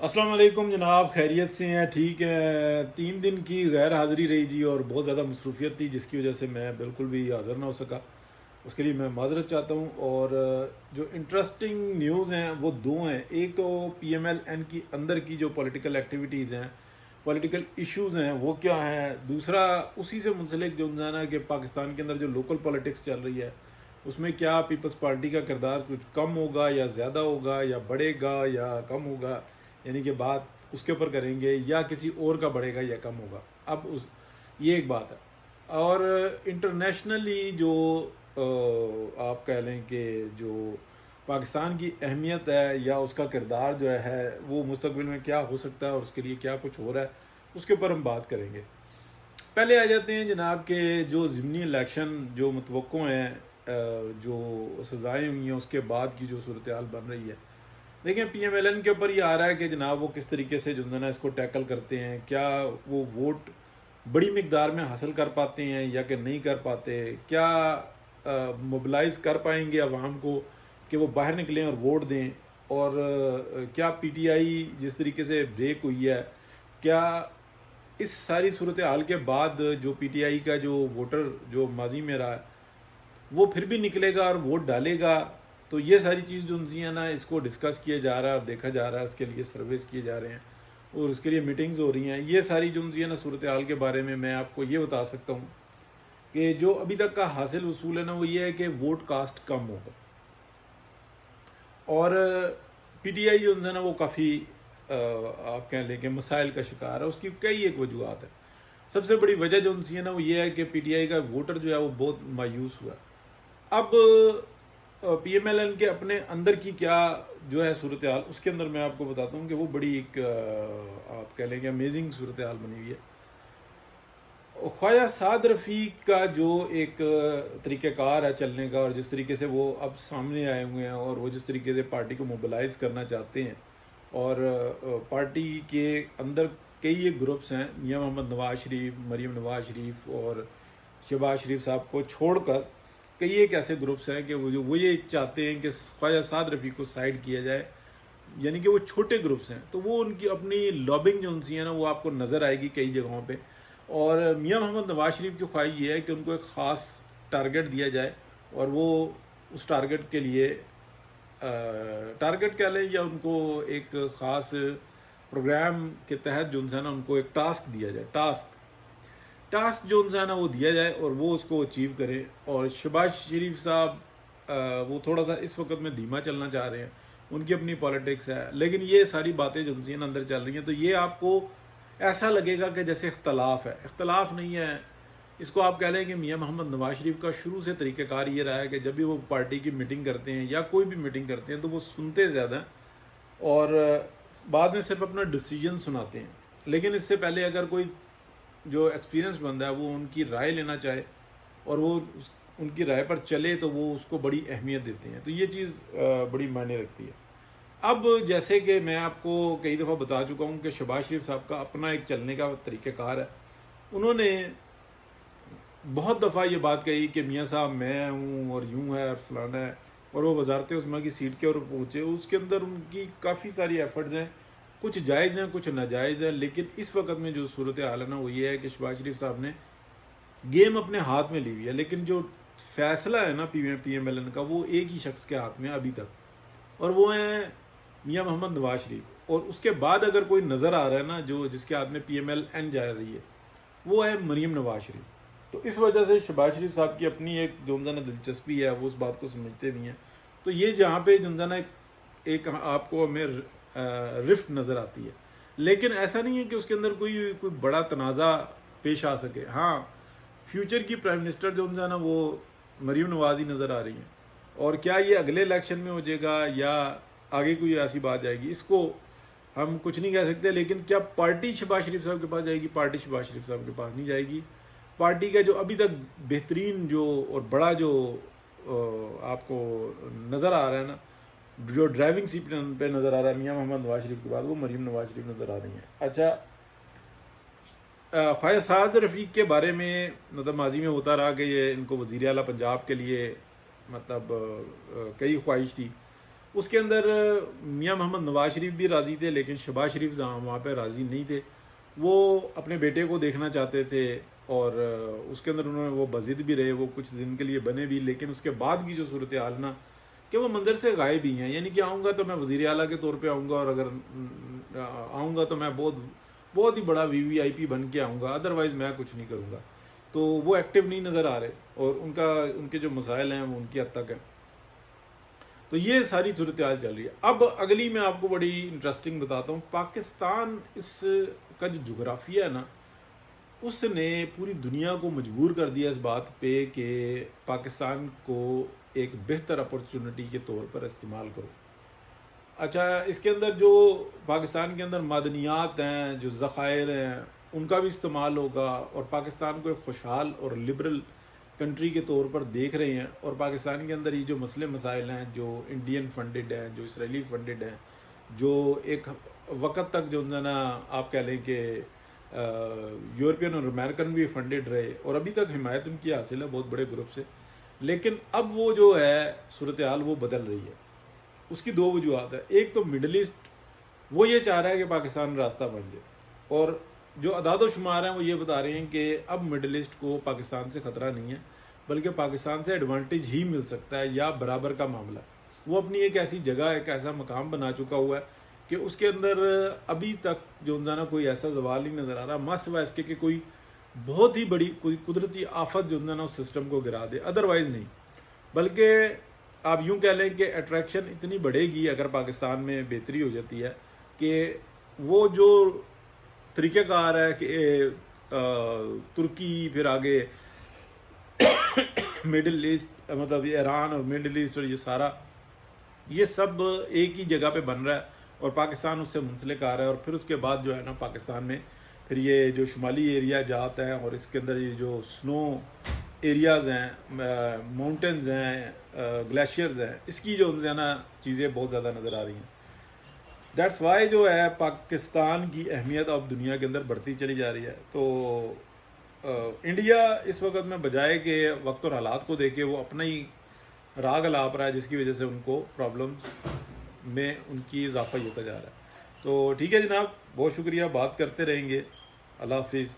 السلام علیکم جناب، خیریت سے ہیں؟ ٹھیک ہے. 3 دن کی غیر حاضری رہی جی، اور بہت زیادہ مصروفیت تھی جس کی وجہ سے میں بالکل بھی حاضر نہ ہو سکا. اس کے لیے میں معذرت چاہتا ہوں. اور جو انٹرسٹنگ نیوز ہیں وہ دو ہیں. ایک تو پی ایم ایل این کی اندر کی جو پولیٹیکل ایکٹیویٹیز ہیں، پولیٹیکل ایشوز ہیں وہ کیا ہیں. دوسرا اسی سے منسلک جو ہے نا کہ پاکستان کے اندر جو لوکل پولیٹکس چل رہی ہے اس میں کیا پیپلز پارٹی کا کردار کچھ کم ہوگا یا زیادہ ہوگا، یا بڑھے گا یا کم ہوگا. یعنی کہ بات اس کے اوپر کریں گے، یا کسی اور کا بڑھے گا یا کم ہوگا. یہ ایک بات ہے. اور انٹرنیشنلی جو آپ کہہ لیں کہ جو پاکستان کی اہمیت ہے یا اس کا کردار جو ہے وہ مستقبل میں کیا ہو سکتا ہے اور اس کے لیے کیا کچھ ہو رہا ہے، اس کے اوپر ہم بات کریں گے. پہلے آ جاتے ہیں جناب کہ جو ضمنی الیکشن جو متوقع ہیں، جو سزائیں ہوئی ہیں اس کے بعد کی جو صورتحال بن رہی ہے. دیکھیں پی ایم ایل این کے اوپر یہ آ رہا ہے کہ جناب وہ کس طریقے سے جو ہے نا اس کو ٹیکل کرتے ہیں. کیا وہ ووٹ بڑی مقدار میں حاصل کر پاتے ہیں یا کہ نہیں کر پاتے؟ کیا موبلائز کر پائیں گے عوام کو کہ وہ باہر نکلیں اور ووٹ دیں؟ اور کیا پی ٹی آئی جس طریقے سے بریک ہوئی ہے، کیا اس ساری صورتحال کے بعد جو پی ٹی آئی کا جو ووٹر جو ماضی میں رہا ہے وہ پھر بھی نکلے گا اور ووٹ ڈالے گا؟ تو یہ ساری چیز جو ہے نا اس کو ڈسکس کیا جا رہا ہے اور دیکھا جا رہا ہے. اس کے لیے سرویز کیے جا رہے ہیں اور اس کے لیے میٹنگز ہو رہی ہیں. یہ ساری جو ہے نا صورتحال کے بارے میں آپ کو یہ بتا سکتا ہوں کہ جو ابھی تک کا حاصل وصول ہے نا وہ یہ ہے کہ ووٹ کاسٹ کم ہوگا. اور پی ٹی آئی جو ہے نا وہ کافی آپ کہہ لیں کہ مسائل کا شکار ہے. اس کی کئی ایک وجوہات ہیں. سب سے بڑی وجہ جو ہے نا وہ یہ ہے کہ پی ٹی آئی کا ووٹر جو ہے وہ بہت مایوس ہوا ہے. اب پی ایم ایل این کے اپنے اندر کی کیا جو ہے صورتحال، اس کے اندر میں آپ کو بتاتا ہوں کہ وہ بڑی ایک آپ کہہ لیں کہ امیزنگ صورتحال بنی ہوئی ہے. خواجہ سعد رفیق کا جو ایک طریقہ کار ہے چلنے کا، اور جس طریقے سے وہ اب سامنے آئے ہوئے ہیں اور وہ جس طریقے سے پارٹی کو موبلائز کرنا چاہتے ہیں، اور پارٹی کے اندر کئی ایک گروپس ہیں، میاں محمد نواز شریف، مریم نواز شریف اور شہباز شریف صاحب کو چھوڑ کر کئی ایک ایسے گروپس ہیں کہ وہ یہ چاہتے ہیں کہ خواجہ سعد رفیق کو سائڈ کیا جائے. یعنی کہ وہ چھوٹے گروپس ہیں تو وہ ان کی اپنی لابنگ جو ہے نا وہ آپ کو نظر آئے گی کئی جگہوں پہ. اور میاں محمد نواز شریف کی خواہش یہ ہے کہ ان کو ایک خاص ٹارگٹ دیا جائے، اور وہ اس ٹارگٹ کے لیے ٹارگٹ کہہ لیں یا ان کو ایک خاص پروگرام کے تحت جو ہے نا ان کو ایک ٹاسک دیا جائے. ٹاسک جو ہے نا وہ دیا جائے اور وہ اس کو اچیو کرے. اور شہباز شریف صاحب وہ تھوڑا سا اس وقت میں دھیما چلنا چاہ رہے ہیں، ان کی اپنی پالیٹکس ہے. لیکن یہ ساری باتیں جو ہیں اندر چل رہی ہیں تو یہ آپ کو ایسا لگے گا کہ جیسے اختلاف ہے. اختلاف نہیں ہے. اس کو آپ کہہ لیں کہ میاں محمد نواز شریف کا شروع سے طریقہ کار یہ رہا ہے کہ جب بھی وہ پارٹی کی میٹنگ کرتے ہیں یا کوئی بھی میٹنگ کرتے ہیں تو وہ سنتے زیادہ ہیں اور بعد میں صرف اپنا ڈیسیجن سناتے ہیں. لیکن اس سے پہلے اگر کوئی جو ایکسپیرینس بندہ ہے وہ ان کی رائے لینا چاہے اور وہ ان کی رائے پر چلے تو وہ اس کو بڑی اہمیت دیتے ہیں. تو یہ چیز بڑی معنی رکھتی ہے. اب جیسے کہ میں آپ کو کئی دفعہ بتا چکا ہوں کہ شہباز شریف صاحب کا اپنا ایک چلنے کا طریقہ کار ہے. انہوں نے بہت دفعہ یہ بات کہی کہ میاں صاحب میں ہوں اور یوں ہے اور فلانا ہے، اور وہ وزارت عظمیٰ کی سیٹ کے اوپر پہنچے. اس کے اندر ان کی کافی ساری ایفرٹز ہیں، کچھ جائز ہیں کچھ ناجائز ہیں. لیکن اس وقت میں جو صورتحال ہے نا وہ یہ ہے کہ شہباز شریف صاحب نے گیم اپنے ہاتھ میں لی ہوئی ہے. لیکن جو فیصلہ ہے نا پی ایم ایل این کا وہ ایک ہی شخص کے ہاتھ میں ابھی تک، اور وہ ہیں میاں محمد نواز شریف. اور اس کے بعد اگر کوئی نظر آ رہا ہے نا جو جس کے ہاتھ میں پی ایم ایل این جا رہی ہے وہ ہے مریم نواز شریف. تو اس وجہ سے شہباز شریف صاحب کی اپنی ایک جو نا دلچسپی ہے وہ اس بات کو سمجھتے بھی ہیں. تو یہ جہاں پہ جو نا ایک آپ کو ہمیں رفٹ نظر آتی ہے. لیکن ایسا نہیں ہے کہ اس کے اندر کوئی بڑا تنازع پیش آ سکے. ہاں فیوچر کی پرائم منسٹر جو ہے نا وہ مریم نواز ہی نظر آ رہی ہیں. اور کیا یہ اگلے الیکشن میں ہو جائے گا یا آگے کوئی ایسی بات جائے گی، اس کو ہم کچھ نہیں کہہ سکتے. لیکن کیا پارٹی شہباز شریف صاحب کے پاس جائے گی؟ پارٹی شہباز شریف صاحب کے پاس نہیں جائے گی. پارٹی کا جو ابھی تک بہترین جو اور بڑا جو آپ کو نظر آ رہا ہے نا، جو ڈرائیونگ سیٹ پہ نظر آ رہا ہے میاں محمد نواز شریف کے بعد، وہ مریم نواز شریف نظر آ رہی ہیں. اچھا خواجہ سعد رفیق کے بارے میں مطلب ماضی میں ہوتا رہا کہ یہ ان کو وزیر اعلیٰ پنجاب کے لیے مطلب کئی خواہش تھی. اس کے اندر میاں محمد نواز شریف بھی راضی تھے، لیکن شہباز شریف وہاں پہ راضی نہیں تھے. وہ اپنے بیٹے کو دیکھنا چاہتے تھے، اور اس کے اندر انہوں نے وہ بضد بھی رہے، وہ کچھ دن کے لیے بنے بھی، لیکن اس کے بعد کی جو صورتحال نا کہ وہ منظر سے غائب ہی ہیں. یعنی کہ آؤں گا تو میں وزیر اعلیٰ کے طور پہ آؤں گا، اور اگر آؤں گا تو میں بہت ہی بڑا وی وی آئی پی بن کے آؤں گا، ادروائز میں کچھ نہیں کروں گا. تو وہ ایکٹیو نہیں نظر آ رہے، اور ان کے جو مسائل ہیں وہ ان کی حد تک ہیں. تو یہ ساری صورتحال چل رہی ہے. اب اگلی میں آپ کو بڑی انٹرسٹنگ بتاتا ہوں. پاکستان اس کا جو جغرافیہ ہے نا، اس نے پوری دنیا کو مجبور کر دیا اس بات پہ کہ پاکستان کو ایک بہتر اپرچونٹی کے طور پر استعمال کرو. اچھا، اس کے اندر جو پاکستان کے اندر معدنیات ہیں، جو ذخائر ہیں، ان کا بھی استعمال ہوگا، اور پاکستان کو ایک خوشحال اور لبرل کنٹری کے طور پر دیکھ رہے ہیں. اور پاکستان کے اندر یہ جو مسئلے مسائل ہیں، جو انڈین فنڈڈ ہیں، جو اسرائیلی فنڈڈ ہیں، جو ایک وقت تک جو ہے نا آپ کہہ لیں کہ یورپین اور امریکن بھی فنڈڈ رہے، اور ابھی تک حمایت ان کی حاصل ہے بہت بڑے گروپ سے. لیکن اب وہ جو ہے صورتحال وہ بدل رہی ہے. اس کی دو وجوہات ہیں. ایک تو مڈل ایسٹ وہ یہ چاہ رہا ہے کہ پاکستان راستہ بن جائے، اور جو اعداد و شمار ہیں وہ یہ بتا رہے ہیں کہ اب مڈل ایسٹ کو پاکستان سے خطرہ نہیں ہے، بلکہ پاکستان سے ایڈوانٹیج ہی مل سکتا ہے، یا برابر کا معاملہ. وہ اپنی ایک ایسی جگہ، ایک ایسا مقام بنا چکا ہوا ہے کہ اس کے اندر ابھی تک جو نا کوئی ایسا زوال نہیں نظر آ رہا، ماں سوائے اس کے کہ کوئی بہت ہی بڑی کوئی قدرتی آفت جو نا اس سسٹم کو گرا دے، ادروائز نہیں. بلکہ آپ یوں کہہ لیں کہ اٹریکشن اتنی بڑھے گی اگر پاکستان میں بہتری ہو جاتی ہے، کہ وہ جو طریقہ کار ہے کہ ترکی، پھر آگے مڈل ایسٹ، مطلب ایران اور مڈل ایسٹ اور یہ سارا، یہ سب ایک ہی جگہ پہ بن رہا ہے، اور پاکستان اس سے منسلک آ رہا ہے. اور پھر اس کے بعد جو ہے نا پاکستان میں پھر یہ جو شمالی ایریا جاتا ہے، اور اس کے اندر یہ جو سنو ایریاز ہیں، ماؤنٹینز ہیں، گلیشیئرز ہیں، اس کی جو ہے نا چیزیں بہت زیادہ نظر آ رہی ہیں. دیٹس وائی جو ہے پاکستان کی اہمیت اب دنیا کے اندر بڑھتی چلی جا رہی ہے. تو انڈیا اس وقت میں بجائے کہ وقت اور حالات کو دیکھے، وہ اپنا ہی راگ الاپ رہا ہے، جس کی وجہ سے ان کو پرابلمز میں ان کی اضافہ ہی ہوتا جا رہا ہے. تو ٹھیک ہے جناب، بہت شکریہ، بات کرتے رہیں گے. اللہ حافظ.